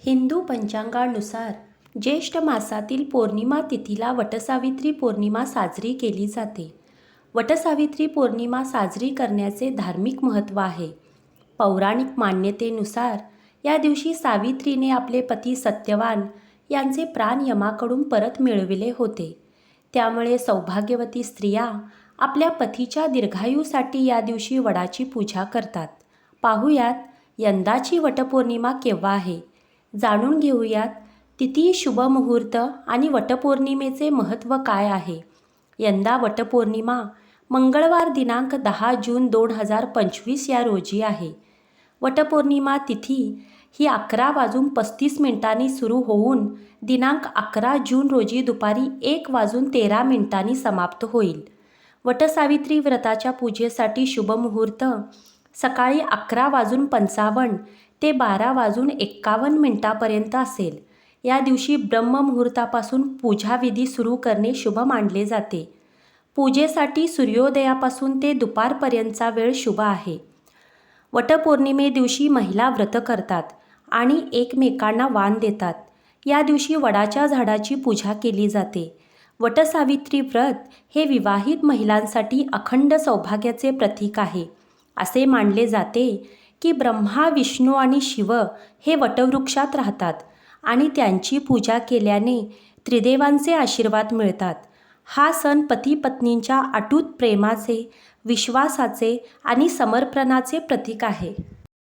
हिंदू पंचांगानुसार ज्येष्ठ मासातील पौर्णिमा तिथीला वटसावित्री पौर्णिमा साजरी केली जाते. वटसावित्री पौर्णिमा साजरी करण्याचे धार्मिक महत्त्व आहे. पौराणिक मान्यतेनुसार या दिवशी सावित्रीने आपले पती सत्यवान यांचे प्राण यमाकडून परत मिळविले होते. त्यामुळे सौभाग्यवती स्त्रिया आपल्या पतीच्या दीर्घायुसाठी या दिवशी वडाची पूजा करतात. पाहुयात यंदाची वटपौर्णिमा केव्हा आहे. जाणून घेऊयात तिथी, शुभमुहूर्त आणि वटपौर्णिमेचे महत्त्व काय आहे. यंदा वटपौर्णिमा मंगळवार दिनांक 10 जून 2025 या रोजी आहे. वटपौर्णिमा तिथी ही 11:35 सुरू होऊन दिनांक 11 जून रोजी दुपारी 1:13 समाप्त होईल. वटसावित्री व्रताच्या पूजेसाठी शुभमुहूर्त सकाळी 11:55 ते 12:51 पर्यंत असेल. या दिवशी ब्रह्ममुहूर्तापासून पूजाविधी सुरू करणे शुभ मानले जाते. पूजेसाठी सूर्योदयापासून ते दुपारपर्यंतचा वेळ शुभ आहे. वटपौर्णिमे दिवशी महिला व्रत करतात आणि एकमेकांना वाण देतात. या दिवशी वडाच्या झाडाची पूजा केली जाते. वटसावित्री व्रत हे विवाहित महिलांसाठी अखंड सौभाग्याचे प्रतीक आहे. असे मानले जाते की ब्रह्मा, विष्णू आणि शिव हे वटवृक्षात राहतात आणि त्यांची पूजा केल्याने त्रिदेवांचे आशीर्वाद मिळतात. हा सण पती-पत्नींच्या अटूट प्रेमाचे, विश्वासाचे आणि समर्पणाचे प्रतीक आहे.